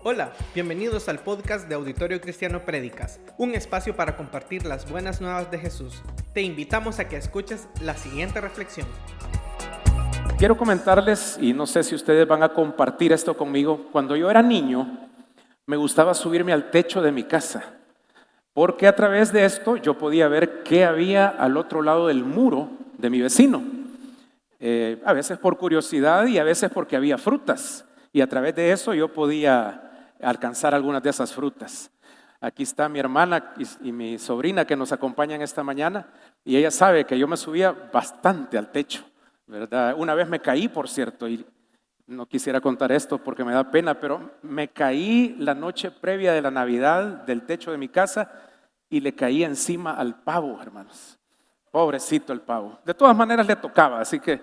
Hola, bienvenidos al podcast de Auditorio Cristiano Prédicas, un espacio para compartir las buenas nuevas de Jesús. Te invitamos a que escuches la siguiente reflexión. Quiero comentarles, y no sé si ustedes van a compartir esto conmigo, cuando yo era niño me gustaba subirme al techo de mi casa, porque a través de esto yo podía ver qué había al otro lado del muro de mi vecino. A veces por curiosidad y a veces porque había frutas, y a través de eso yo podía alcanzar algunas de esas frutas. Aquí está mi hermana y mi sobrina que nos acompañan esta mañana, y ella sabe que yo me subía bastante al techo, ¿verdad? Una vez me caí, por cierto, y no quisiera contar esto porque me da pena, pero me caí la noche previa de la Navidad del techo de mi casa y le caí encima al pavo, hermanos. Pobrecito el pavo. De todas maneras le tocaba, así que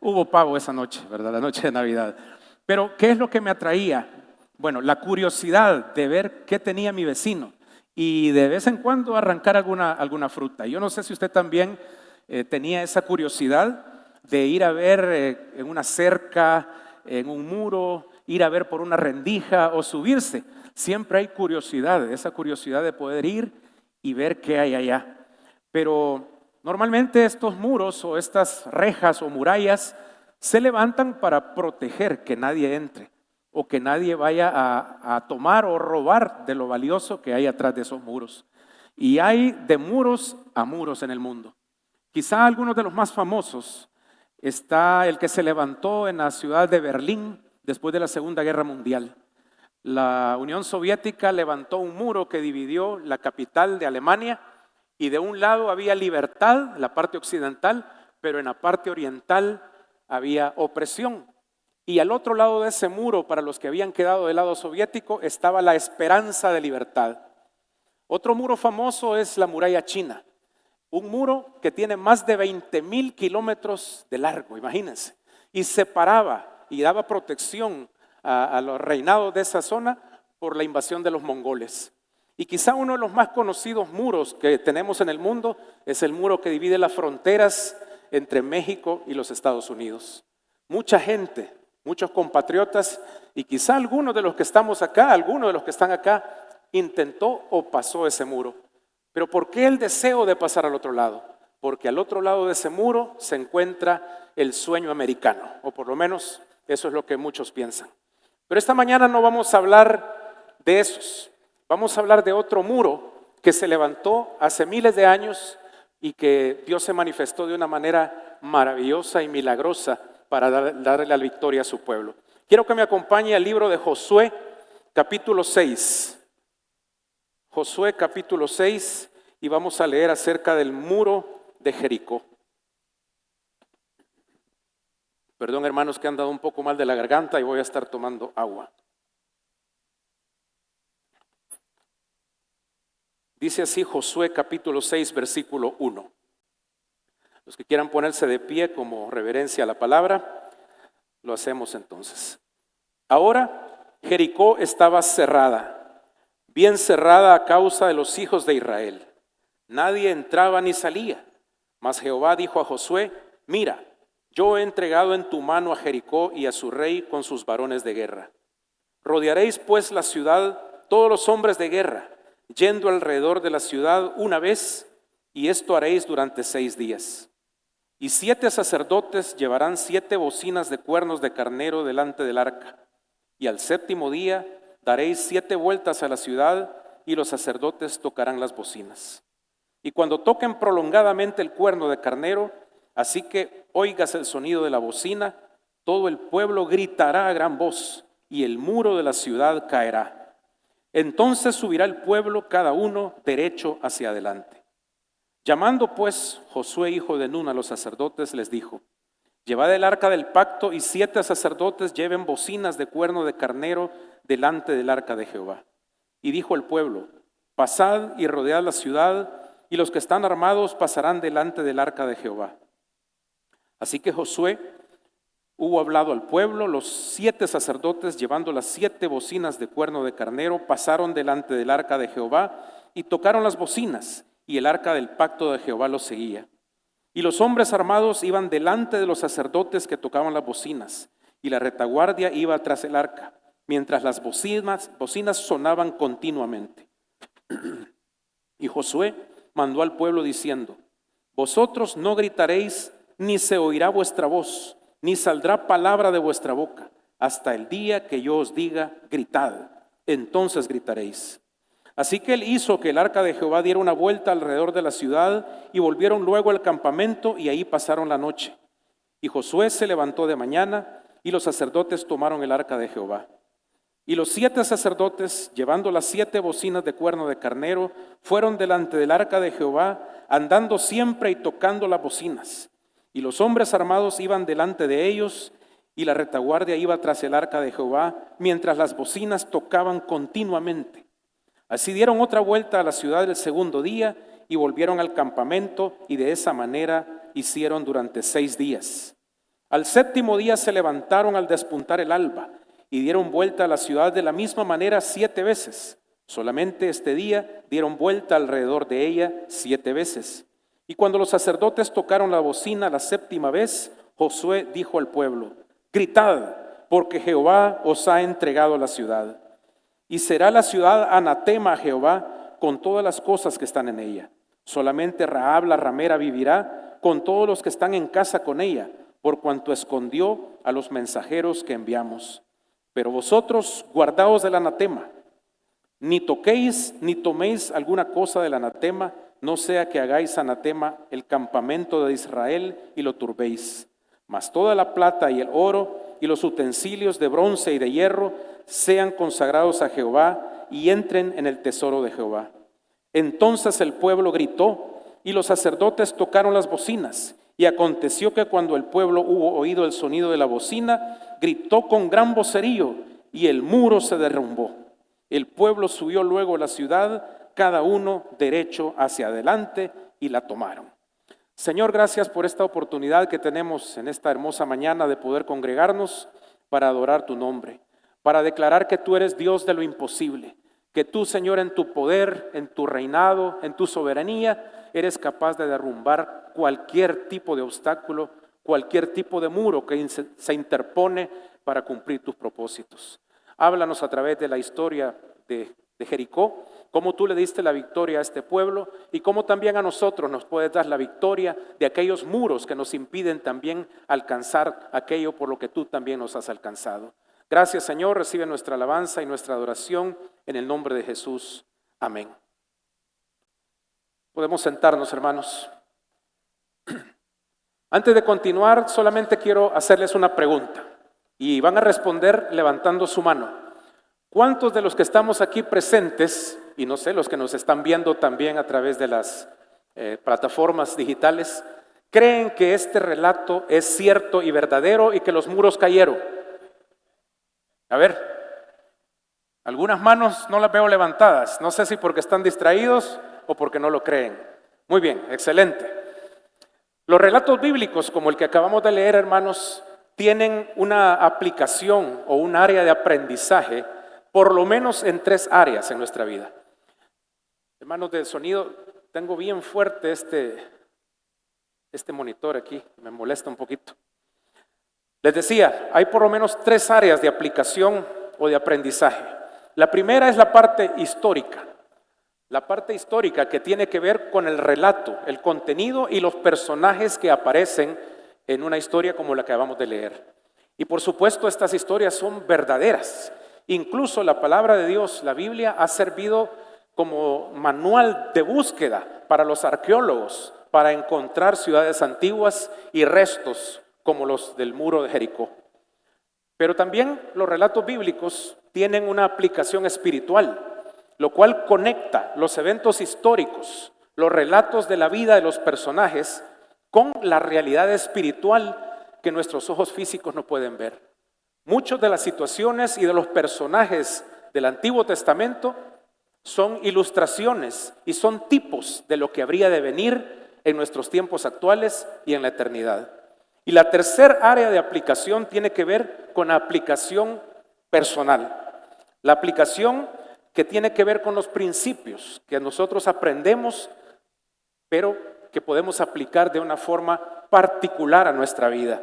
hubo pavo esa noche, ¿verdad? La noche de Navidad. Pero ¿qué es lo que me atraía? Bueno, la curiosidad de ver qué tenía mi vecino y de vez en cuando arrancar alguna fruta. Yo no sé si usted también tenía esa curiosidad de ir a ver en una cerca, en un muro, ir a ver por una rendija o subirse. Siempre hay curiosidad, esa curiosidad de poder ir y ver qué hay allá. Pero normalmente estos muros o estas rejas o murallas se levantan para proteger que nadie entre o que nadie vaya a tomar o robar de lo valioso que hay atrás de esos muros. Y hay de muros a muros en el mundo. Quizá algunos de los más famosos está el que se levantó en la ciudad de Berlín después de la Segunda Guerra Mundial. La Unión Soviética levantó un muro que dividió la capital de Alemania y de un lado había libertad, la parte occidental, pero en la parte oriental había opresión. Y al otro lado de ese muro, para los que habían quedado del lado soviético, estaba la esperanza de libertad. Otro muro famoso es la muralla china. Un muro que tiene más de 20,000 kilómetros de largo, imagínense, y separaba y daba protección a los reinados de esa zona por la invasión de los mongoles. Y quizá uno de los más conocidos muros que tenemos en el mundo es el muro que divide las fronteras entre México y los Estados Unidos. Mucha gente, muchos compatriotas y quizá algunos de los que estamos acá, algunos de los que están acá, intentó o pasó ese muro. Pero ¿por qué el deseo de pasar al otro lado? Porque al otro lado de ese muro se encuentra el sueño americano, o por lo menos eso es lo que muchos piensan. Pero esta mañana no vamos a hablar de esos, vamos a hablar de otro muro que se levantó hace miles de años y que Dios se manifestó de una manera maravillosa y milagrosa para darle la victoria a su pueblo. Quiero que me acompañe al libro de Josué, capítulo 6. Josué capítulo 6 y vamos a leer acerca del muro de Jericó. Perdón, hermanos, que han dado un poco mal de la garganta y voy a estar tomando agua. Dice así Josué capítulo 6 versículo 1. Los que quieran ponerse de pie como reverencia a la palabra, lo hacemos entonces. Ahora Jericó estaba cerrada, bien cerrada a causa de los hijos de Israel. Nadie entraba ni salía. Mas Jehová dijo a Josué: mira, yo he entregado en tu mano a Jericó y a su rey con sus varones de guerra. Rodearéis pues la ciudad todos los hombres de guerra, yendo alrededor de la ciudad una vez, y esto haréis durante 6 días. Y 7 sacerdotes llevarán 7 bocinas de cuernos de carnero delante del arca. Y al 7º día daréis 7 vueltas a la ciudad y los sacerdotes tocarán las bocinas. Y cuando toquen prolongadamente el cuerno de carnero, así que oigas el sonido de la bocina, todo el pueblo gritará a gran voz y el muro de la ciudad caerá. Entonces subirá el pueblo cada uno derecho hacia adelante. Llamando pues Josué hijo de Nun a los sacerdotes, les dijo: llevad el arca del pacto y 7 sacerdotes lleven bocinas de cuerno de carnero delante del arca de Jehová. Y dijo el pueblo: pasad y rodead la ciudad, y los que están armados pasarán delante del arca de Jehová. Así que Josué hubo hablado al pueblo, los 7 sacerdotes llevando las 7 bocinas de cuerno de carnero pasaron delante del arca de Jehová y tocaron las bocinas, y el arca del pacto de Jehová los seguía. Y los hombres armados iban delante de los sacerdotes que tocaban las bocinas, y la retaguardia iba tras el arca, mientras las bocinas sonaban continuamente. Y Josué mandó al pueblo diciendo: vosotros no gritaréis, ni se oirá vuestra voz, ni saldrá palabra de vuestra boca, hasta el día que yo os diga: gritad, entonces gritaréis. Así que él hizo que el arca de Jehová diera una vuelta alrededor de la ciudad, y volvieron luego al campamento, y ahí pasaron la noche. Y Josué se levantó de mañana, y los sacerdotes tomaron el arca de Jehová. Y los 7 sacerdotes, llevando las 7 bocinas de cuerno de carnero, fueron delante del arca de Jehová, andando siempre y tocando las bocinas. Y los hombres armados iban delante de ellos, y la retaguardia iba tras el arca de Jehová, mientras las bocinas tocaban continuamente. Así dieron otra vuelta a la ciudad el segundo día, y volvieron al campamento, y de esa manera hicieron durante 6 días. Al 7º día se levantaron al despuntar el alba, y dieron vuelta a la ciudad de la misma manera 7 veces. Solamente este día dieron vuelta alrededor de ella 7 veces. Y cuando los sacerdotes tocaron la bocina la 7ª vez, Josué dijo al pueblo: gritad, porque Jehová os ha entregado la ciudad. Y será la ciudad anatema a Jehová con todas las cosas que están en ella. Solamente Rahab la ramera vivirá con todos los que están en casa con ella, por cuanto escondió a los mensajeros que enviamos. Pero vosotros guardaos del anatema, ni toquéis ni toméis alguna cosa del anatema, no sea que hagáis anatema el campamento de Israel y lo turbéis. Mas toda la plata y el oro y los utensilios de bronce y de hierro sean consagrados a Jehová y entren en el tesoro de Jehová. Entonces el pueblo gritó y los sacerdotes tocaron las bocinas. Y aconteció que cuando el pueblo hubo oído el sonido de la bocina, gritó con gran vocerío, y el muro se derrumbó. El pueblo subió luego a la ciudad, cada uno derecho hacia adelante, y la tomaron. Señor, gracias por esta oportunidad que tenemos en esta hermosa mañana de poder congregarnos para adorar tu nombre, para declarar que tú eres Dios de lo imposible, que tú, Señor, en tu poder, en tu reinado, en tu soberanía, eres capaz de derrumbar cualquier tipo de obstáculo, cualquier tipo de muro que se interpone para cumplir tus propósitos. Háblanos a través de la historia de Jericó, cómo tú le diste la victoria a este pueblo y cómo también a nosotros nos puedes dar la victoria de aquellos muros que nos impiden también alcanzar aquello por lo que tú también nos has alcanzado. Gracias, Señor, recibe nuestra alabanza y nuestra adoración en el nombre de Jesús. Amén. Podemos sentarnos, hermanos. Antes de continuar, solamente quiero hacerles una pregunta y van a responder levantando su mano. ¿Cuántos de los que estamos aquí presentes, y no sé, los que nos están viendo también a través de las plataformas digitales, creen que este relato es cierto y verdadero y que los muros cayeron? A ver, algunas manos no las veo levantadas, no sé si porque están distraídos o porque no lo creen. Muy bien, excelente. Los relatos bíblicos, como el que acabamos de leer, hermanos, tienen una aplicación o un área de aprendizaje, por lo menos en 3 áreas en nuestra vida. Hermanos del sonido, tengo bien fuerte este monitor aquí, me molesta un poquito. Les decía, hay por lo menos 3 áreas de aplicación o de aprendizaje. La primera es la parte histórica. La parte histórica que tiene que ver con el relato, el contenido y los personajes que aparecen en una historia como la que acabamos de leer. Y por supuesto estas historias son verdaderas. Incluso la palabra de Dios, la Biblia, ha servido como manual de búsqueda para los arqueólogos, para encontrar ciudades antiguas y restos como los del muro de Jericó. Pero también los relatos bíblicos tienen una aplicación espiritual, lo cual conecta los eventos históricos, los relatos de la vida de los personajes, con la realidad espiritual que nuestros ojos físicos no pueden ver. Muchas de las situaciones y de los personajes del Antiguo Testamento son ilustraciones y son tipos de lo que habría de venir en nuestros tiempos actuales y en la eternidad. Y la tercera área de aplicación tiene que ver con la aplicación personal. La aplicación que tiene que ver con los principios que nosotros aprendemos, pero que podemos aplicar de una forma particular a nuestra vida.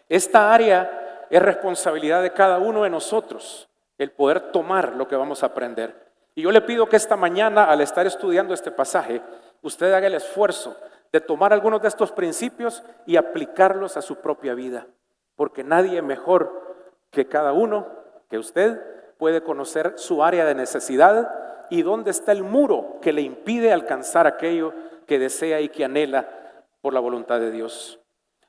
Esta área es responsabilidad de cada uno de nosotros. el poder tomar lo que vamos a aprender. Y yo le pido que esta mañana, al estar estudiando este pasaje, usted haga el esfuerzo de tomar algunos de estos principios y aplicarlos a su propia vida, porque nadie mejor que cada uno, que usted, puede conocer su área de necesidad y dónde está el muro que le impide alcanzar aquello que desea y que anhela por la voluntad de Dios.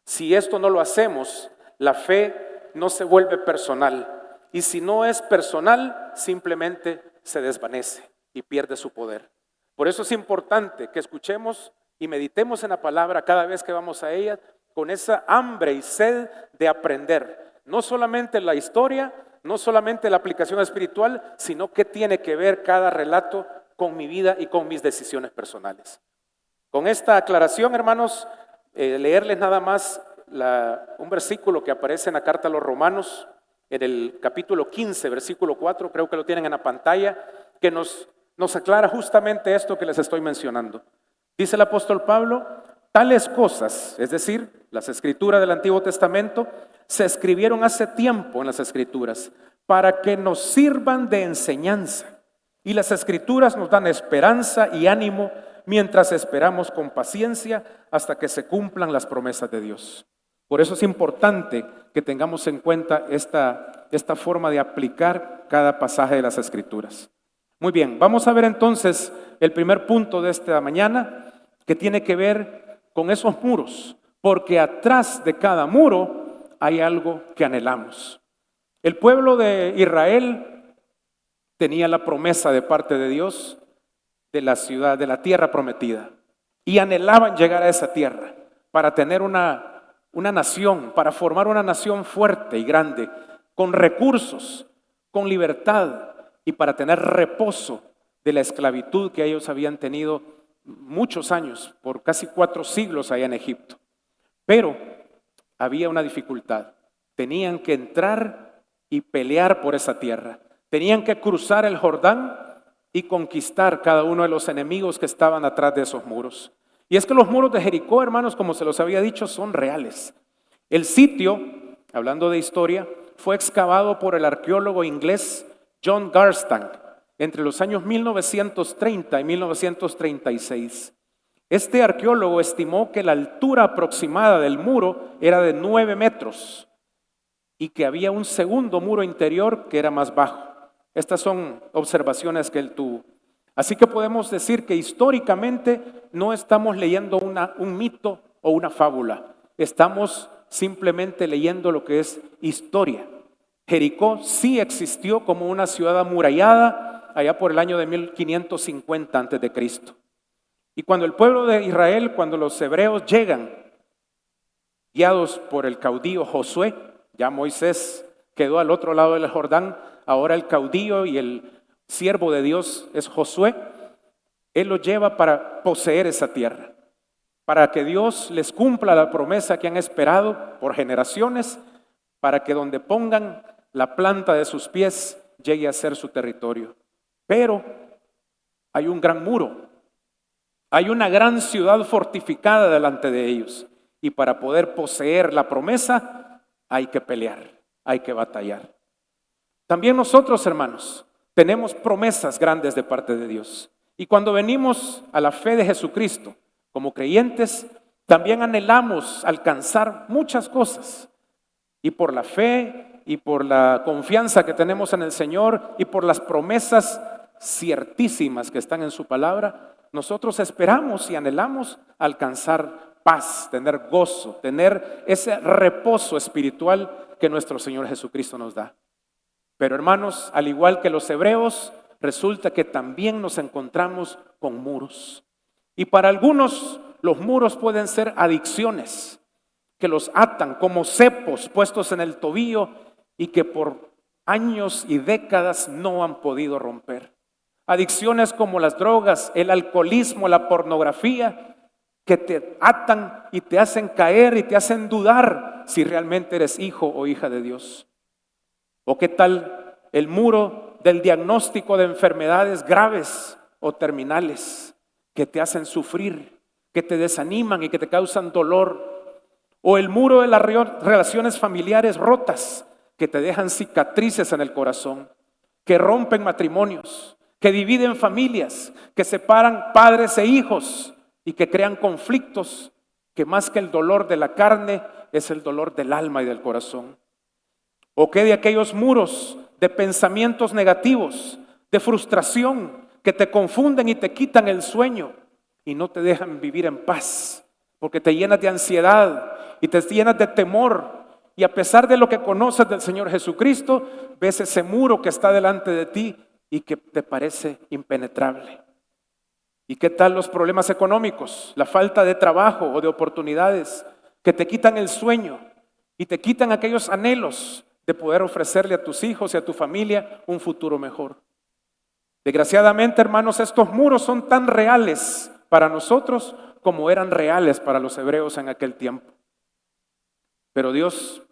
Si esto no lo hacemos, la fe no se vuelve personal, y si no es personal, simplemente se desvanece y pierde su poder. Por eso es importante que escuchemos y meditemos en la palabra cada vez que vamos a ella, con esa hambre y sed de aprender, no solamente la historia, no solamente la aplicación espiritual, sino que tiene que ver cada relato con mi vida y con mis decisiones personales. Con esta aclaración, hermanos, leerles nada más un versículo que aparece en la carta a los Romanos, en el capítulo 15, versículo 4, creo que lo tienen en la pantalla, que nos aclara justamente esto que les estoy mencionando. Dice el apóstol Pablo: tales cosas, es decir, las escrituras del Antiguo Testamento, se escribieron hace tiempo en las escrituras para que nos sirvan de enseñanza. Y las escrituras nos dan esperanza y ánimo mientras esperamos con paciencia hasta que se cumplan las promesas de Dios. Por eso es importante que tengamos en cuenta esta forma de aplicar cada pasaje de las escrituras. Muy bien, vamos a ver entonces el primer punto de esta mañana, que tiene que ver con esos muros, porque atrás de cada muro hay algo que anhelamos. El pueblo de Israel tenía la promesa de parte de Dios de la ciudad, de la tierra prometida, y anhelaban llegar a esa tierra para tener una nación, para formar una nación fuerte y grande, con recursos, con libertad, y para tener reposo de la esclavitud que ellos habían tenido muchos años, por casi 4 siglos allá en Egipto. Pero había una dificultad: tenían que entrar y pelear por esa tierra, tenían que cruzar el Jordán y conquistar cada uno de los enemigos que estaban atrás de esos muros. Y es que los muros de Jericó, hermanos, como se los había dicho, son reales. El sitio, hablando de historia, fue excavado por el arqueólogo inglés John Garstang entre los años 1930 y 1936. Este arqueólogo estimó que la altura aproximada del muro era de 9 metros y que había un segundo muro interior que era más bajo. Estas son observaciones que él tuvo. Así que podemos decir que históricamente no estamos leyendo un mito o una fábula. Estamos simplemente leyendo lo que es historia. Jericó sí existió como una ciudad amurallada allá por el año de 1550 a.C. Y cuando el pueblo de Israel, cuando los hebreos llegan, guiados por el caudillo Josué, ya Moisés quedó al otro lado del Jordán, ahora el caudillo y el siervo de Dios es Josué, él los lleva para poseer esa tierra, para que Dios les cumpla la promesa que han esperado por generaciones, para que donde pongan la planta de sus pies llegue a ser su territorio. Pero hay un gran muro, hay una gran ciudad fortificada delante de ellos, y para poder poseer la promesa hay que pelear, hay que batallar. También nosotros, hermanos, tenemos promesas grandes de parte de Dios. Y cuando venimos a la fe de Jesucristo como creyentes, también anhelamos alcanzar muchas cosas. Y por la fe y por la confianza que tenemos en el Señor y por las promesas ciertísimas que están en su palabra, nosotros esperamos y anhelamos alcanzar paz, tener gozo, tener ese reposo espiritual que nuestro Señor Jesucristo nos da. Pero hermanos, al igual que los hebreos, resulta que también nos encontramos con muros. Y para algunos los muros pueden ser adicciones que los atan como cepos puestos en el tobillo y que por años y décadas no han podido romper. Adicciones como las drogas, el alcoholismo, la pornografía, que te atan y te hacen caer y te hacen dudar si realmente eres hijo o hija de Dios. ¿O qué tal el muro del diagnóstico de enfermedades graves o terminales que te hacen sufrir, que te desaniman y que te causan dolor? ¿O el muro de las relaciones familiares rotas que te dejan cicatrices en el corazón? que rompen matrimonios, que dividen familias, que separan padres e hijos y que crean conflictos que más que el dolor de la carne es el dolor del alma y del corazón. ¿O qué de aquellos muros de pensamientos negativos, de frustración, que te confunden y te quitan el sueño y no te dejan vivir en paz, porque te llenas de ansiedad y te llenas de temor? Y a pesar de lo que conoces del Señor Jesucristo, ves ese muro que está delante de ti y que te parece impenetrable. ¿Y qué tal los problemas económicos, la falta de trabajo o de oportunidades que te quitan el sueño y te quitan aquellos anhelos de poder ofrecerle a tus hijos y a tu familia un futuro mejor? Desgraciadamente, hermanos, estos muros son tan reales para nosotros como eran reales para los hebreos en aquel tiempo. Pero Dios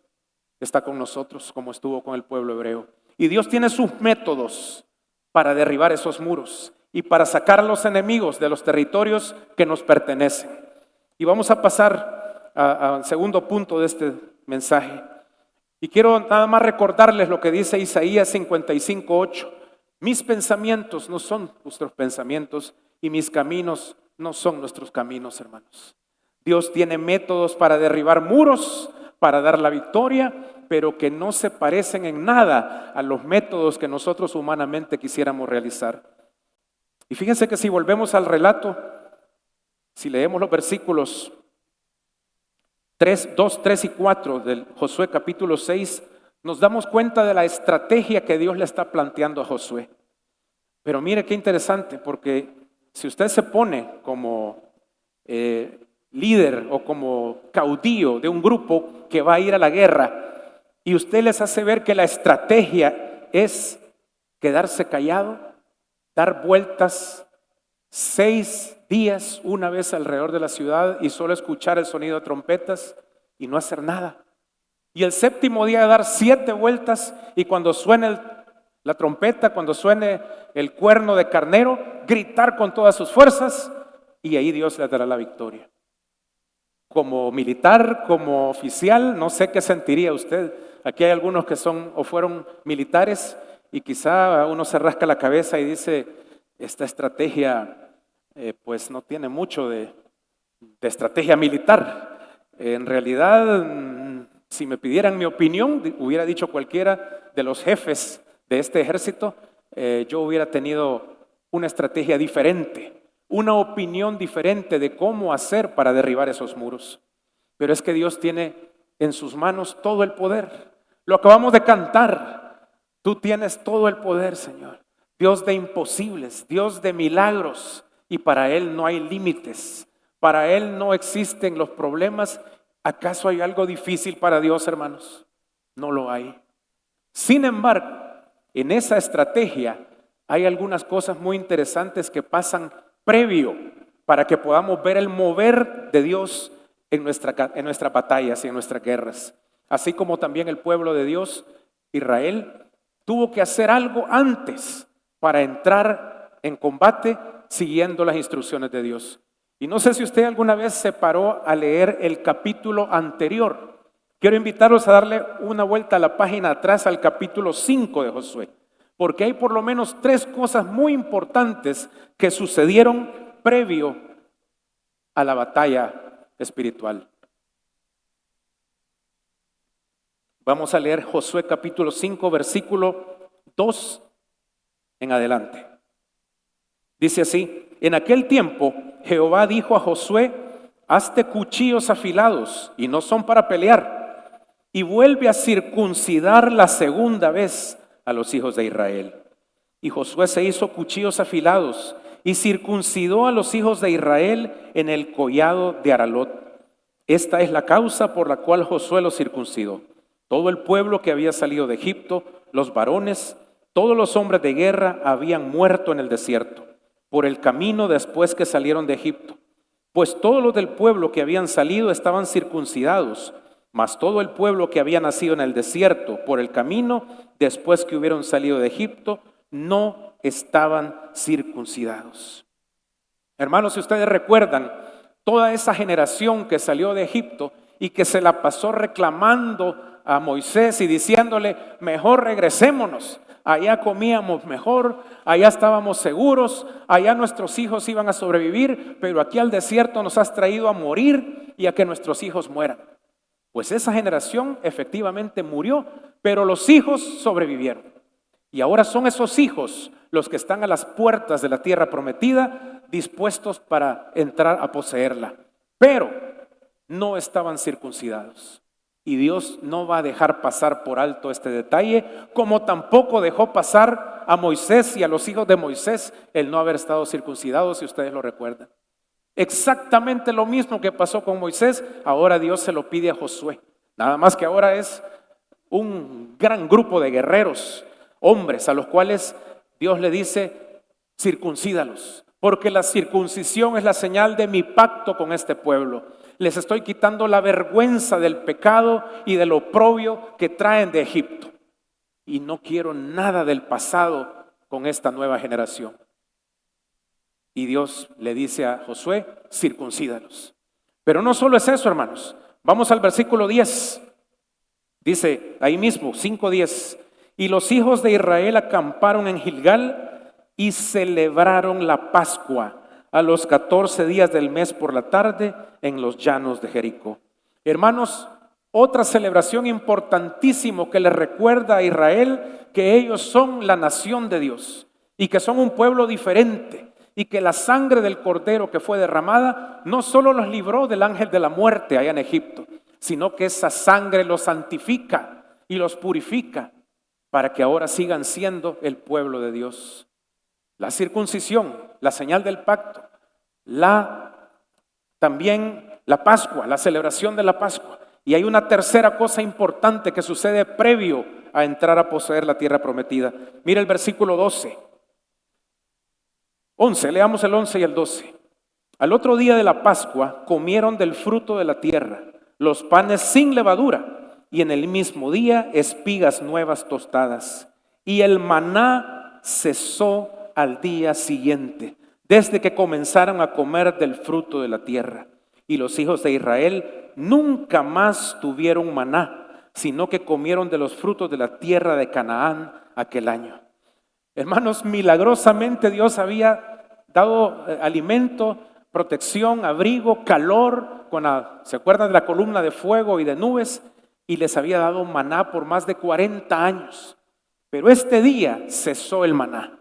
está con nosotros como estuvo con el pueblo hebreo. Y Dios tiene sus métodos para derribar esos muros y para sacar a los enemigos de los territorios que nos pertenecen. Y vamos a pasar al segundo punto de este mensaje. Y quiero nada más recordarles lo que dice Isaías 55:8. Mis pensamientos no son vuestros pensamientos y mis caminos no son nuestros caminos, hermanos. Dios tiene métodos para derribar muros, para dar la victoria, pero que no se parecen en nada a los métodos que nosotros humanamente quisiéramos realizar. Y fíjense que si volvemos al relato, si leemos los versículos 2, 3 y 4 del Josué capítulo 6, nos damos cuenta de la estrategia que Dios le está planteando a Josué. Pero mire qué interesante, porque si usted se pone como líder o como caudillo de un grupo que va a ir a la guerra y usted les hace ver que la estrategia es quedarse callado, dar vueltas 6 días una vez alrededor de la ciudad y solo escuchar el sonido de trompetas y no hacer nada. Y el 7º día dar 7 vueltas y cuando suene la trompeta, cuando suene el cuerno de carnero, gritar con todas sus fuerzas y ahí Dios le dará la victoria. Como militar, como oficial, no sé qué sentiría usted. Aquí hay algunos que son o fueron militares y quizá uno se rasca la cabeza y dice, esta estrategia pues no tiene mucho de estrategia militar. En realidad, si me pidieran mi opinión, hubiera dicho cualquiera de los jefes de este ejército, yo hubiera tenido una estrategia diferente, una opinión diferente de cómo hacer para derribar esos muros. Pero es que Dios tiene en sus manos todo el poder. Lo acabamos de cantar. Tú tienes todo el poder, Señor. Dios de imposibles, Dios de milagros. Y para Él no hay límites. Para Él no existen los problemas. ¿Acaso hay algo difícil para Dios, hermanos? No lo hay. Sin embargo, en esa estrategia hay algunas cosas muy interesantes que pasan previo para que podamos ver el mover de Dios en nuestras batallas y en nuestras guerras. Así como también el pueblo de Dios, Israel, tuvo que hacer algo antes para entrar en combate siguiendo las instrucciones de Dios. Y no sé si usted alguna vez se paró a leer el capítulo anterior. Quiero invitarlos a darle una vuelta a la página atrás al capítulo 5 de Josué, porque hay por lo menos 3 cosas muy importantes que sucedieron previo a la batalla espiritual. Vamos a leer Josué capítulo 5, versículo 2 en adelante. Dice así: en aquel tiempo Jehová dijo a Josué: hazte cuchillos afilados y no son para pelear, y vuelve a circuncidar la segunda vez a los hijos de Israel. Y Josué se hizo cuchillos afilados y circuncidó a los hijos de Israel en el collado de Aralot. Esta es la causa por la cual Josué los circuncidó. Todo el pueblo que había salido de Egipto, los varones, todos los hombres de guerra habían muerto en el desierto, por el camino después que salieron de Egipto. Pues todos los del pueblo que habían salido estaban circuncidados, mas todo el pueblo que había nacido en el desierto por el camino después que hubieron salido de Egipto no estaban circuncidados. Hermanos, si ustedes recuerdan, toda esa generación que salió de Egipto y que se la pasó reclamando a Moisés y diciéndole: mejor regresémonos, allá comíamos mejor, allá estábamos seguros, allá nuestros hijos iban a sobrevivir, pero aquí al desierto nos has traído a morir y a que nuestros hijos mueran. Pues esa generación efectivamente murió, pero los hijos sobrevivieron. Y ahora son esos hijos los que están a las puertas de la tierra prometida, dispuestos para entrar a poseerla. Pero no estaban circuncidados. Y Dios no va a dejar pasar por alto este detalle, como tampoco dejó pasar a Moisés y a los hijos de Moisés el no haber estado circuncidados, si ustedes lo recuerdan. Exactamente lo mismo que pasó con Moisés, ahora Dios se lo pide a Josué. Nada más que ahora es un gran grupo de guerreros, hombres a los cuales Dios le dice, circuncídalos, porque la circuncisión es la señal de mi pacto con este pueblo. Les estoy quitando la vergüenza del pecado y del oprobio que traen de Egipto. Y no quiero nada del pasado con esta nueva generación. Y Dios le dice a Josué, circuncídalos. Pero no solo es eso, hermanos. Vamos al versículo 10. Dice ahí mismo, 5:10. Y los hijos de Israel acamparon en Gilgal y celebraron la Pascua a los 14 días del mes por la tarde en los llanos de Jericó. Hermanos, otra celebración importantísima que les recuerda a Israel que ellos son la nación de Dios y que son un pueblo diferente y que la sangre del cordero que fue derramada no solo los libró del ángel de la muerte allá en Egipto, sino que esa sangre los santifica y los purifica para que ahora sigan siendo el pueblo de Dios. La circuncisión, la señal del pacto, también la Pascua, la celebración de la Pascua. Y hay una tercera cosa importante que sucede previo a entrar a poseer la tierra prometida. Mira el versículo 11, leamos el 11 y el 12. Al otro día de la Pascua comieron del fruto de la tierra, los panes sin levadura, y en el mismo día espigas nuevas tostadas. Y el maná cesó al día siguiente, desde que comenzaron a comer del fruto de la tierra. Y los hijos de Israel nunca más tuvieron maná, sino que comieron de los frutos de la tierra de Canaán aquel año. Hermanos, milagrosamente Dios había dado alimento, protección, abrigo, calor, ¿se acuerdan de la columna de fuego y de nubes? Y les había dado maná por más de 40 años. Pero este día cesó el maná.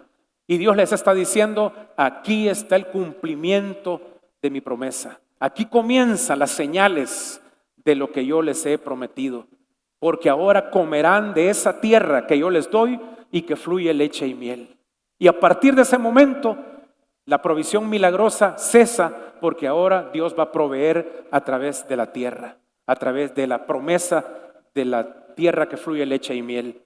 Y Dios les está diciendo, aquí está el cumplimiento de mi promesa. Aquí comienzan las señales de lo que yo les he prometido. Porque ahora comerán de esa tierra que yo les doy y que fluye leche y miel. Y a partir de ese momento, la provisión milagrosa cesa porque ahora Dios va a proveer a través de la tierra, a través de la promesa de la tierra que fluye leche y miel.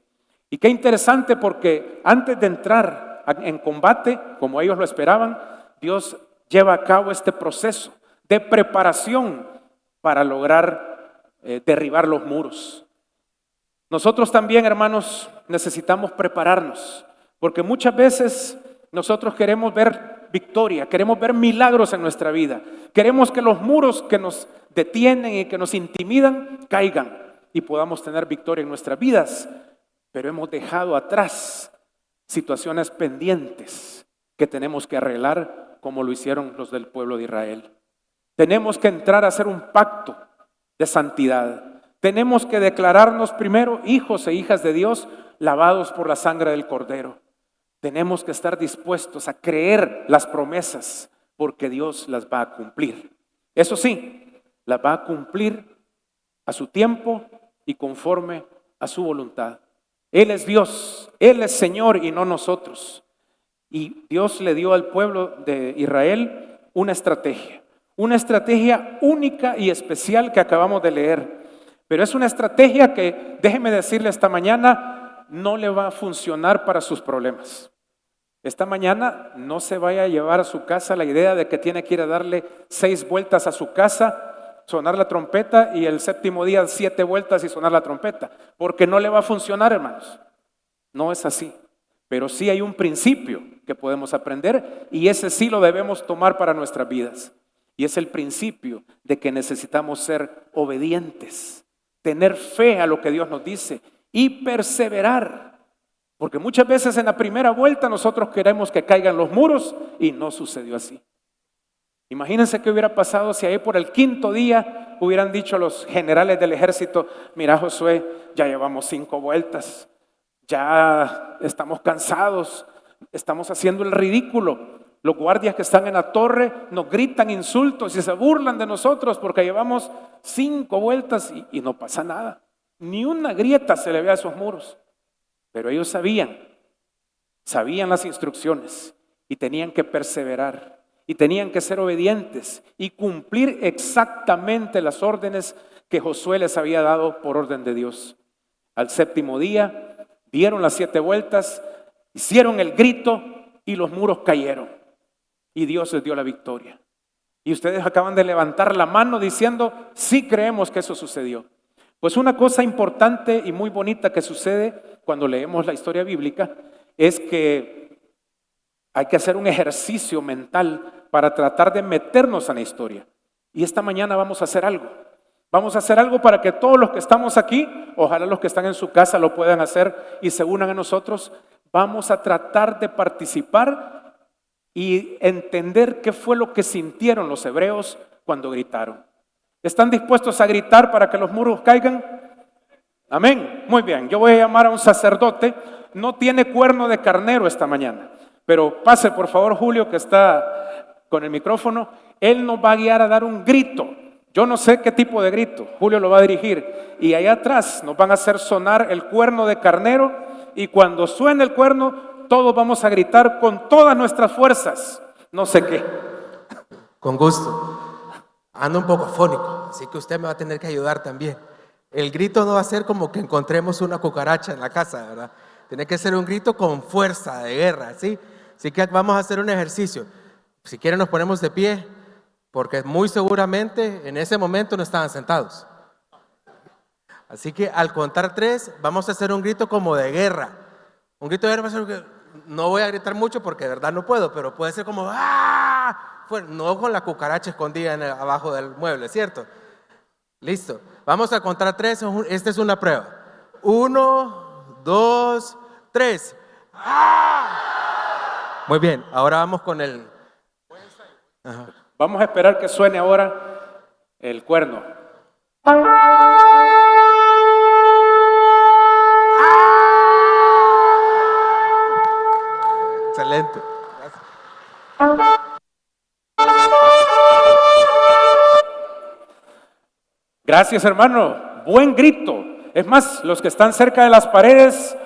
Y qué interesante porque antes de entrar en combate, como ellos lo esperaban, Dios lleva a cabo este proceso de preparación para lograr derribar los muros. Nosotros también, hermanos, necesitamos prepararnos, porque muchas veces nosotros queremos ver victoria, queremos ver milagros en nuestra vida, queremos que los muros que nos detienen y que nos intimidan caigan y podamos tener victoria en nuestras vidas, pero hemos dejado atrás situaciones pendientes que tenemos que arreglar como lo hicieron los del pueblo de Israel. Tenemos que entrar a hacer un pacto de santidad. Tenemos que declararnos primero hijos e hijas de Dios lavados por la sangre del Cordero. Tenemos que estar dispuestos a creer las promesas porque Dios las va a cumplir. Eso sí, las va a cumplir a su tiempo y conforme a su voluntad. Él es Dios, Él es Señor y no nosotros. Y Dios le dio al pueblo de Israel una estrategia única y especial que acabamos de leer. Pero es una estrategia que, déjeme decirle esta mañana, no le va a funcionar para sus problemas. Esta mañana no se vaya a llevar a su casa la idea de que tiene que ir a darle 6 vueltas a su casa, sonar la trompeta y el séptimo día 7 vueltas y sonar la trompeta, porque no le va a funcionar, hermanos. No es así, pero sí hay un principio que podemos aprender y ese sí lo debemos tomar para nuestras vidas. Y es el principio de que necesitamos ser obedientes, tener fe a lo que Dios nos dice y perseverar. Porque muchas veces en la primera vuelta nosotros queremos que caigan los muros y no sucedió así. Imagínense qué hubiera pasado si ahí por el quinto día hubieran dicho los generales del ejército: mira, Josué, ya llevamos 5 vueltas, ya estamos cansados, estamos haciendo el ridículo. Los guardias que están en la torre nos gritan insultos y se burlan de nosotros porque llevamos 5 vueltas y no pasa nada. Ni una grieta se le ve a esos muros. Pero ellos sabían las instrucciones y tenían que perseverar. Y tenían que ser obedientes y cumplir exactamente las órdenes que Josué les había dado por orden de Dios. Al 7º día, dieron las 7 vueltas, hicieron el grito y los muros cayeron. Y Dios les dio la victoria. Y ustedes acaban de levantar la mano diciendo: sí creemos que eso sucedió. Pues una cosa importante y muy bonita que sucede cuando leemos la historia bíblica es que hay que hacer un ejercicio mental para tratar de meternos en la historia. Y esta mañana vamos a hacer algo. Vamos a hacer algo para que todos los que estamos aquí, ojalá los que están en su casa lo puedan hacer y se unan a nosotros. Vamos a tratar de participar y entender qué fue lo que sintieron los hebreos cuando gritaron. ¿Están dispuestos a gritar para que los muros caigan? Amén. Muy bien. Yo voy a llamar a un sacerdote. No tiene cuerno de carnero esta mañana. Pero pase por favor Julio, que está con el micrófono. Él nos va a guiar a dar un grito. Yo no sé qué tipo de grito. Julio lo va a dirigir. Y allá atrás nos van a hacer sonar el cuerno de carnero. Y cuando suene el cuerno, todos vamos a gritar con todas nuestras fuerzas. No sé qué. Con gusto. Ando un poco afónico, así que usted me va a tener que ayudar también. El grito no va a ser como que encontremos una cucaracha en la casa, ¿verdad? Tiene que ser un grito con fuerza de guerra, ¿sí? Así que vamos a hacer un ejercicio. Si quieren nos ponemos de pie, porque muy seguramente en ese momento no estaban sentados. Así que al contar 3 vamos a hacer un grito como de guerra. Un grito de guerra va a ser que no voy a gritar mucho porque de verdad no puedo, pero puede ser como ¡ah! No con la cucaracha escondida abajo del mueble, ¿cierto? Listo. Vamos a contar 3. Esta es una prueba. 1, 2, 3. ¡Ah! Muy bien. Ahora vamos con el... Ajá. Vamos a esperar que suene ahora el cuerno. Excelente. Gracias, hermano. Buen grito. Es más, los que están cerca de las paredes,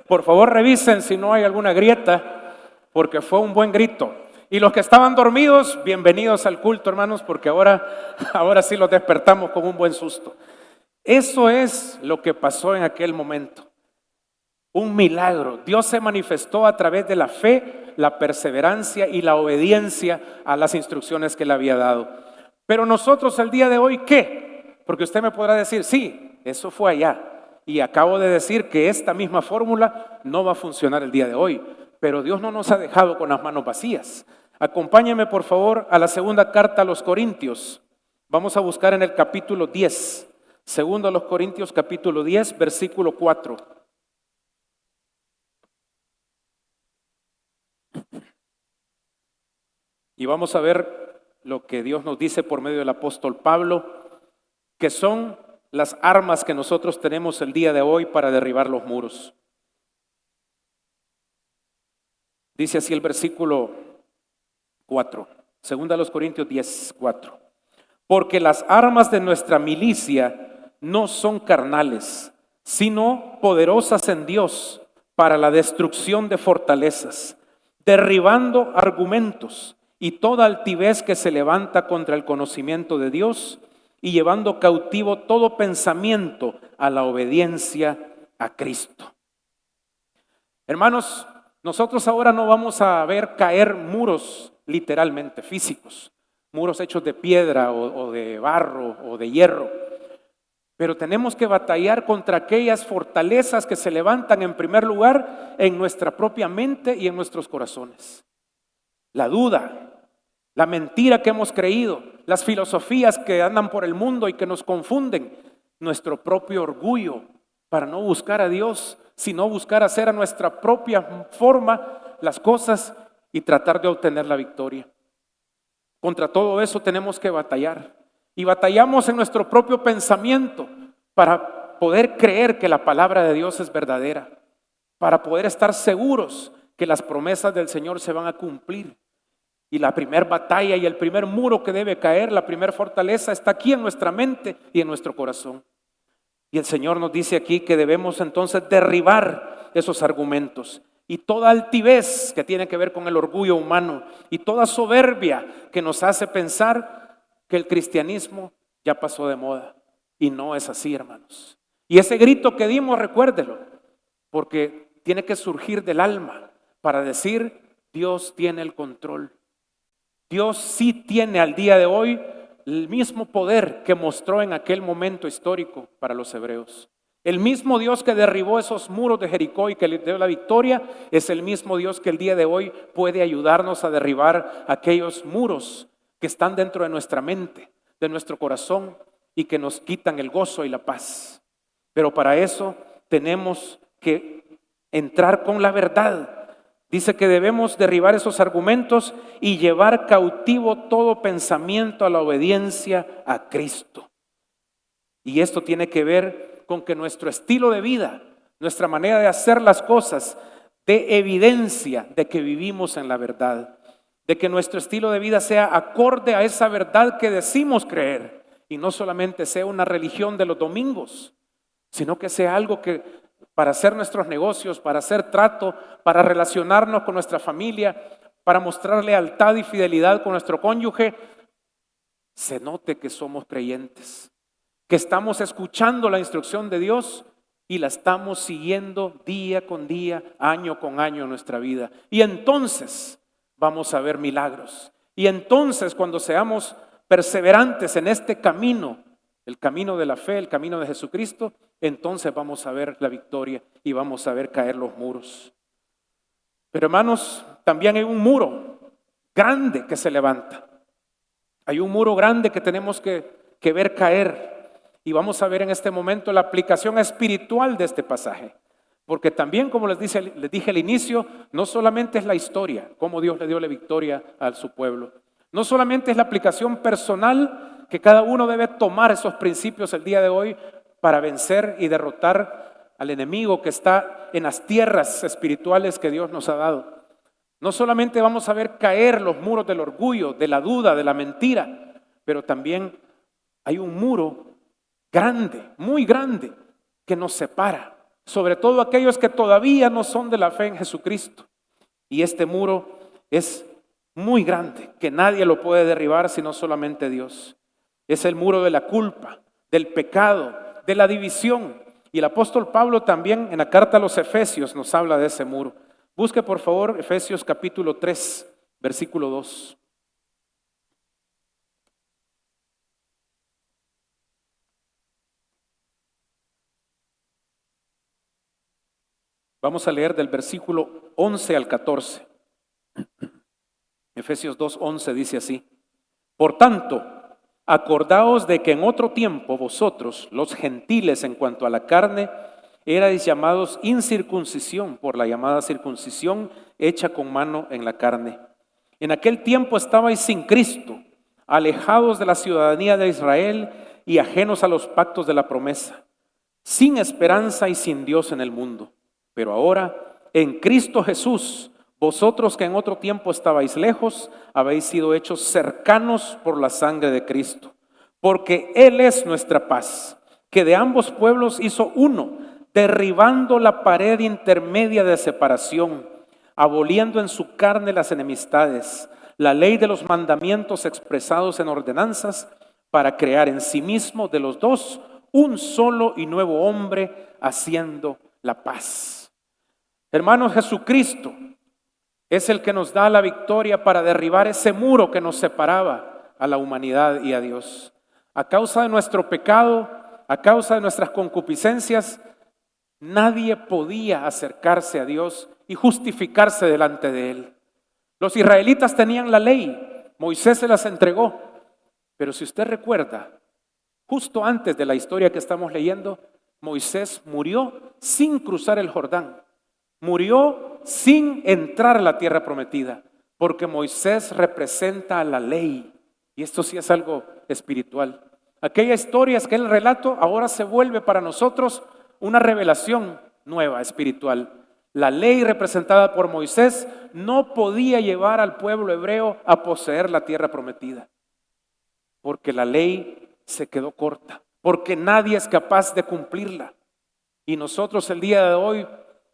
por favor revisen si no hay alguna grieta, porque fue un buen grito. Y los que estaban dormidos, bienvenidos al culto, hermanos, porque ahora sí los despertamos con un buen susto. Eso es lo que pasó en aquel momento. Un milagro. Dios se manifestó a través de la fe, la perseverancia y la obediencia a las instrucciones que le había dado. Pero nosotros el día de hoy, ¿qué? Porque usted me podrá decir, sí, eso fue allá. Y acabo de decir que esta misma fórmula no va a funcionar el día de hoy. Pero Dios no nos ha dejado con las manos vacías. Acompáñeme por favor a la segunda carta a los Corintios. Vamos a buscar en el capítulo 10. Segundo a los Corintios capítulo 10, versículo 4. Y vamos a ver lo que Dios nos dice por medio del apóstol Pablo, que son las armas que nosotros tenemos el día de hoy para derribar los muros. Dice así el versículo 4, segunda a los Corintios 10, 4. Porque las armas de nuestra milicia no son carnales, sino poderosas en Dios para la destrucción de fortalezas, derribando argumentos y toda altivez que se levanta contra el conocimiento de Dios y llevando cautivo todo pensamiento a la obediencia a Cristo. Hermanos, nosotros ahora no vamos a ver caer muros literalmente físicos, muros hechos de piedra o de barro o de hierro, pero tenemos que batallar contra aquellas fortalezas que se levantan en primer lugar en nuestra propia mente y en nuestros corazones. La duda, la mentira que hemos creído, las filosofías que andan por el mundo y que nos confunden, nuestro propio orgullo para no buscar a Dios, sino buscar hacer a nuestra propia forma las cosas y tratar de obtener la victoria. Contra todo eso tenemos que batallar. Y batallamos en nuestro propio pensamiento para poder creer que la palabra de Dios es verdadera, para poder estar seguros que las promesas del Señor se van a cumplir. Y la primer batalla y el primer muro que debe caer, la primer fortaleza está aquí en nuestra mente y en nuestro corazón. Y el Señor nos dice aquí que debemos entonces derribar esos argumentos y toda altivez que tiene que ver con el orgullo humano y toda soberbia que nos hace pensar que el cristianismo ya pasó de moda. Y no es así, hermanos. Y ese grito que dimos, recuérdelo, porque tiene que surgir del alma para decir: Dios tiene el control. Dios sí tiene al día de hoy el mismo poder que mostró en aquel momento histórico para los hebreos. El mismo Dios que derribó esos muros de Jericó y que le dio la victoria, es el mismo Dios que el día de hoy puede ayudarnos a derribar aquellos muros que están dentro de nuestra mente, de nuestro corazón, y que nos quitan el gozo y la paz. Pero para eso tenemos que entrar con la verdad. Dice que debemos derribar esos argumentos y llevar cautivo todo pensamiento a la obediencia a Cristo. Y esto tiene que ver con que nuestro estilo de vida, nuestra manera de hacer las cosas, dé evidencia de que vivimos en la verdad, de que nuestro estilo de vida sea acorde a esa verdad que decimos creer, y no solamente sea una religión de los domingos, sino que sea algo que para hacer nuestros negocios, para hacer trato, para relacionarnos con nuestra familia, para mostrar lealtad y fidelidad con nuestro cónyuge, se note que somos creyentes, que estamos escuchando la instrucción de Dios y la estamos siguiendo día con día, año con año en nuestra vida. Y entonces vamos a ver milagros. Y entonces, cuando seamos perseverantes en este camino, el camino de la fe, el camino de Jesucristo, entonces vamos a ver la victoria y vamos a ver caer los muros. Pero hermanos, también hay un muro grande que se levanta. Hay un muro grande que tenemos que ver caer. Y vamos a ver en este momento la aplicación espiritual de este pasaje. Porque también, como les dije al inicio, no solamente es la historia, cómo Dios le dio la victoria a su pueblo. No solamente es la aplicación personal, que cada uno debe tomar esos principios el día de hoy para vencer y derrotar al enemigo que está en las tierras espirituales que Dios nos ha dado. No solamente vamos a ver caer los muros del orgullo, de la duda, de la mentira, pero también hay un muro grande, muy grande, que nos separa, sobre todo aquellos que todavía no son de la fe en Jesucristo. Y este muro es muy grande, que nadie lo puede derribar sino solamente Dios. Es el muro de la culpa, del pecado, de la división. Y el apóstol Pablo también en la carta a los Efesios nos habla de ese muro. Busque por favor Efesios capítulo 3, versículo 2. Vamos a leer del versículo 11 al 14. Efesios 2:11 dice así: Por tanto, acordaos de que en otro tiempo vosotros, los gentiles en cuanto a la carne, erais llamados incircuncisión por la llamada circuncisión hecha con mano en la carne. En aquel tiempo estabais sin Cristo, alejados de la ciudadanía de Israel y ajenos a los pactos de la promesa, sin esperanza y sin Dios en el mundo. Pero ahora, en Cristo Jesús, vosotros que en otro tiempo estabais lejos, habéis sido hechos cercanos por la sangre de Cristo, porque Él es nuestra paz, que de ambos pueblos hizo uno, derribando la pared intermedia de separación, aboliendo en su carne las enemistades, la ley de los mandamientos expresados en ordenanzas, para crear en sí mismo de los dos un solo y nuevo hombre, haciendo la paz. Hermanos, Jesucristo es el que nos da la victoria para derribar ese muro que nos separaba a la humanidad y a Dios. A causa de nuestro pecado, a causa de nuestras concupiscencias, nadie podía acercarse a Dios y justificarse delante de Él. Los israelitas tenían la ley, Moisés se las entregó, pero si usted recuerda, justo antes de la historia que estamos leyendo, Moisés murió sin cruzar el Jordán. Murió sin entrar a la tierra prometida, porque Moisés representa a la ley. Y esto sí es algo espiritual. Aquella historia es que el relato ahora se vuelve para nosotros una revelación nueva, espiritual. La ley representada por Moisés no podía llevar al pueblo hebreo a poseer la tierra prometida, porque la ley se quedó corta, porque nadie es capaz de cumplirla. Y nosotros el día de hoy,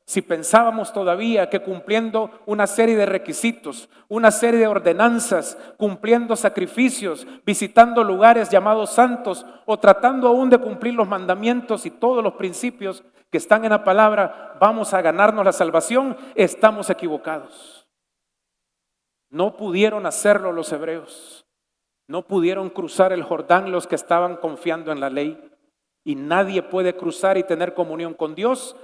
si pensábamos todavía que cumpliendo una serie de requisitos, una serie de ordenanzas, cumpliendo sacrificios, visitando lugares llamados santos o tratando aún de cumplir los mandamientos y todos los principios que están en la palabra, vamos a ganarnos la salvación, estamos equivocados. No pudieron hacerlo los hebreos, no pudieron cruzar el Jordán los que estaban confiando en la ley, y nadie puede cruzar y tener comunión con Dios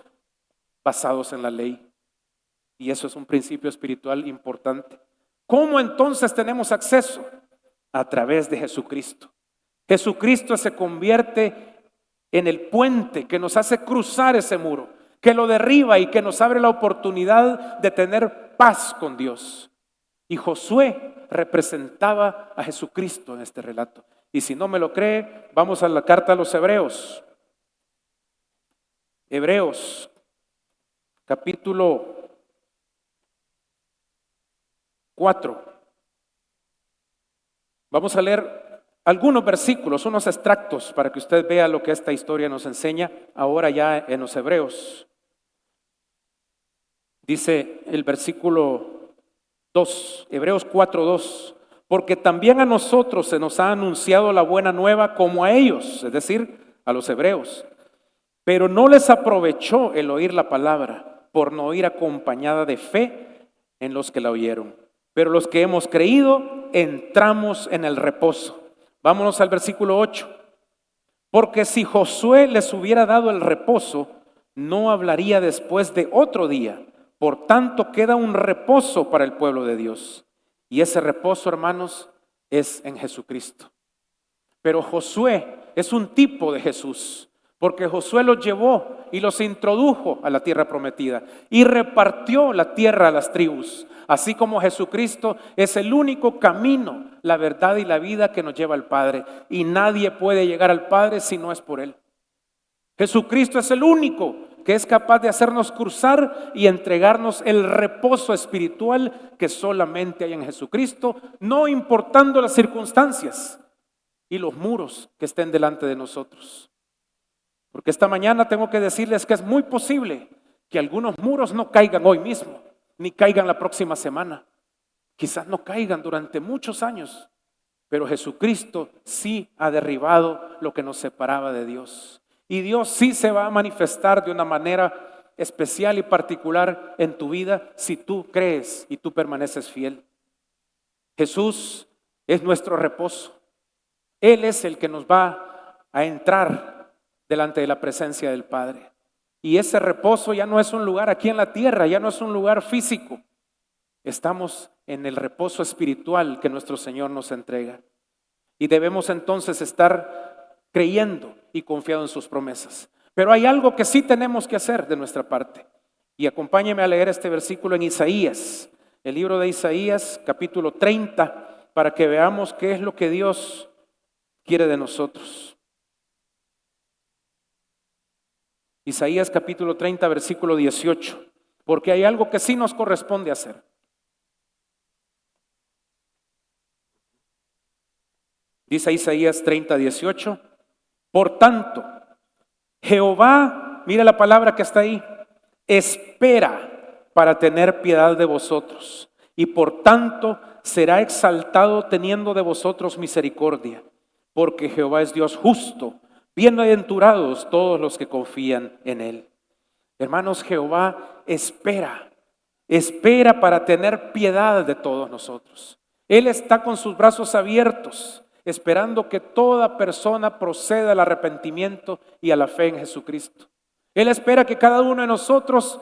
basados en la ley. Y eso es un principio espiritual importante. ¿Cómo entonces tenemos acceso? A través de Jesucristo. Jesucristo se convierte en el puente que nos hace cruzar ese muro, que lo derriba y que nos abre la oportunidad de tener paz con Dios. Y Josué representaba a Jesucristo en este relato. Y si no me lo cree, vamos a la carta a los Hebreos. Hebreos, capítulo 4. Vamos a leer algunos versículos, unos extractos, para que usted vea lo que esta historia nos enseña ahora ya en los Hebreos. Dice el versículo 2, Hebreos 4:2. Porque también a nosotros se nos ha anunciado la buena nueva como a ellos, es decir, a los hebreos. Pero no les aprovechó el oír la palabra, por no ir acompañada de fe en los que la oyeron. Pero los que hemos creído, entramos en el reposo. Vámonos al versículo 8. Porque si Josué les hubiera dado el reposo, no hablaría después de otro día. Por tanto, queda un reposo para el pueblo de Dios. Y ese reposo, hermanos, es en Jesucristo. Pero Josué es un tipo de Jesús, porque Josué los llevó y los introdujo a la tierra prometida y repartió la tierra a las tribus, así como Jesucristo es el único camino, la verdad y la vida que nos lleva al Padre, y nadie puede llegar al Padre si no es por Él. Jesucristo es el único que es capaz de hacernos cruzar y entregarnos el reposo espiritual que solamente hay en Jesucristo, no importando las circunstancias y los muros que estén delante de nosotros. Porque esta mañana tengo que decirles que es muy posible que algunos muros no caigan hoy mismo, ni caigan la próxima semana. Quizás no caigan durante muchos años, pero Jesucristo sí ha derribado lo que nos separaba de Dios. Y Dios sí se va a manifestar de una manera especial y particular en tu vida si tú crees y tú permaneces fiel. Jesús es nuestro reposo. Él es el que nos va a entrar delante de la presencia del Padre. Y ese reposo ya no es un lugar aquí en la tierra, ya no es un lugar físico. Estamos en el reposo espiritual que nuestro Señor nos entrega. Y debemos entonces estar creyendo y confiado en sus promesas. Pero hay algo que sí tenemos que hacer de nuestra parte. Y acompáñeme a leer este versículo en Isaías, el libro de Isaías, capítulo 30, para que veamos qué es lo que Dios quiere de nosotros. Isaías capítulo 30, versículo 18, porque hay algo que sí nos corresponde hacer. Dice Isaías 30, 18. Por tanto, Jehová, mira la palabra que está ahí, espera para tener piedad de vosotros, y por tanto será exaltado teniendo de vosotros misericordia, porque Jehová es Dios justo, bienaventurados todos los que confían en Él. Hermanos, Jehová espera para tener piedad de todos nosotros. Él está con sus brazos abiertos, esperando que toda persona proceda al arrepentimiento y a la fe en Jesucristo. Él espera que cada uno de nosotros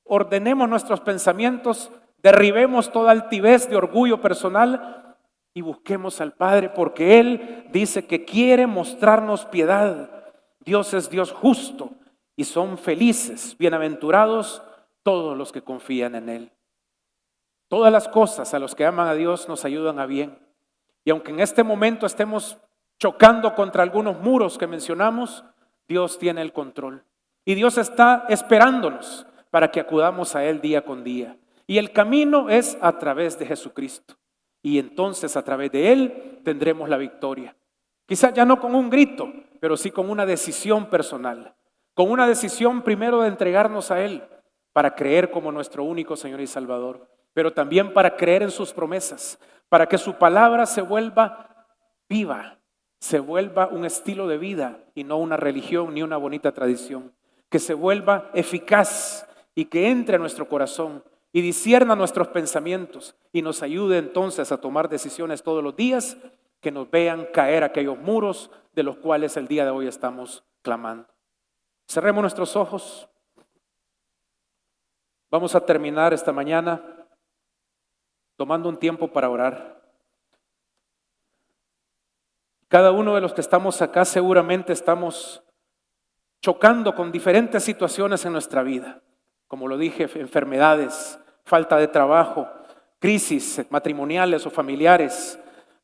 ordenemos nuestros pensamientos, derribemos toda altivez de orgullo personal y busquemos al Padre, porque Él dice que quiere mostrarnos piedad. Dios es Dios justo y son felices, bienaventurados todos los que confían en Él. Todas las cosas a los que aman a Dios nos ayudan a bien. Y aunque en este momento estemos chocando contra algunos muros que mencionamos, Dios tiene el control. Y Dios está esperándonos para que acudamos a Él día con día. Y el camino es a través de Jesucristo. Y entonces a través de Él tendremos la victoria. Quizás ya no con un grito, pero sí con una decisión personal. Con una decisión primero de entregarnos a Él para creer como nuestro único Señor y Salvador. Pero también para creer en sus promesas. Para que su palabra se vuelva viva. Se vuelva un estilo de vida y no una religión ni una bonita tradición. Que se vuelva eficaz y que entre a nuestro corazón y discierna nuestros pensamientos y nos ayude entonces a tomar decisiones todos los días que nos vean caer aquellos muros de los cuales el día de hoy estamos clamando. Cerremos nuestros ojos. Vamos a terminar esta mañana tomando un tiempo para orar. Cada uno de los que estamos acá seguramente estamos chocando con diferentes situaciones en nuestra vida. Como lo dije, enfermedades, falta de trabajo, crisis matrimoniales o familiares,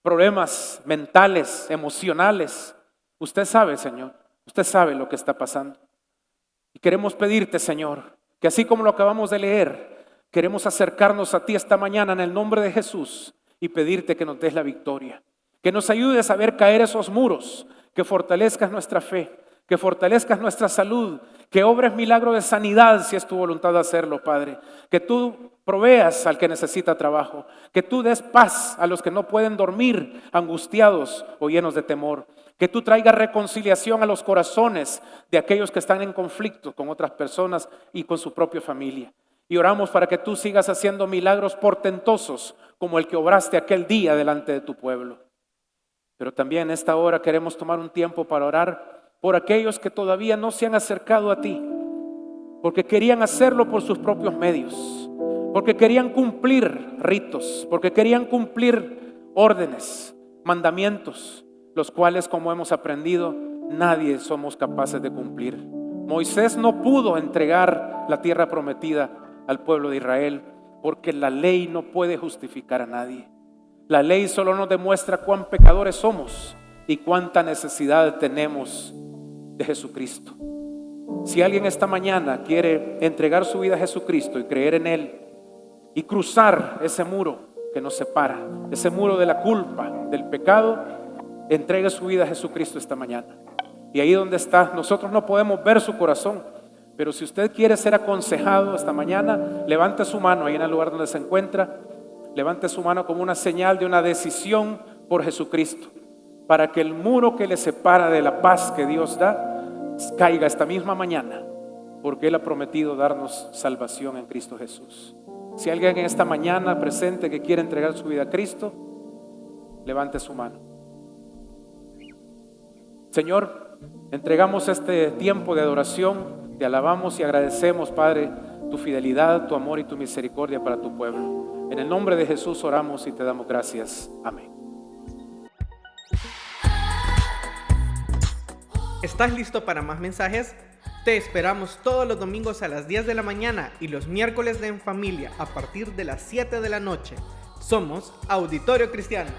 problemas mentales, emocionales. Usted sabe, Señor, usted sabe lo que está pasando. Y queremos pedirte, Señor, que así como lo acabamos de leer, queremos acercarnos a ti esta mañana en el nombre de Jesús y pedirte que nos des la victoria. Que nos ayudes a ver caer esos muros, que fortalezcas nuestra fe, que fortalezcas nuestra salud, que obres milagro de sanidad si es tu voluntad hacerlo, Padre. Que tú proveas al que necesita trabajo, que tú des paz a los que no pueden dormir angustiados o llenos de temor. Que tú traigas reconciliación a los corazones de aquellos que están en conflicto con otras personas y con su propia familia. Y oramos para que tú sigas haciendo milagros portentosos como el que obraste aquel día delante de tu pueblo. Pero también en esta hora queremos tomar un tiempo para orar por aquellos que todavía no se han acercado a ti, porque querían hacerlo por sus propios medios, porque querían cumplir ritos, porque querían cumplir órdenes, mandamientos, los cuales, como hemos aprendido, nadie somos capaces de cumplir. Moisés no pudo entregar la tierra prometida al pueblo de Israel, porque la ley no puede justificar a nadie. La ley solo nos demuestra cuán pecadores somos y cuánta necesidad tenemos de Jesucristo. Si alguien esta mañana quiere entregar su vida a Jesucristo y creer en Él y cruzar ese muro que nos separa, ese muro de la culpa, del pecado, entregue su vida a Jesucristo esta mañana. Y ahí donde está, nosotros no podemos ver su corazón, pero si usted quiere ser aconsejado esta mañana, levante su mano ahí en el lugar donde se encuentra. Levante su mano como una señal de una decisión por Jesucristo, para que el muro que le separa de la paz que Dios da caiga esta misma mañana, porque Él ha prometido darnos salvación en Cristo Jesús. Si alguien en esta mañana presente que quiere entregar su vida a Cristo, levante su mano. Señor, entregamos este tiempo de adoración, te alabamos y agradecemos, Padre, tu fidelidad, tu amor y tu misericordia para tu pueblo. En el nombre de Jesús oramos y te damos gracias. Amén. ¿Estás listo para más mensajes? Te esperamos todos los domingos a las 10 de la mañana y los miércoles en familia a partir de las 7 de la noche. Somos Auditorio Cristiano.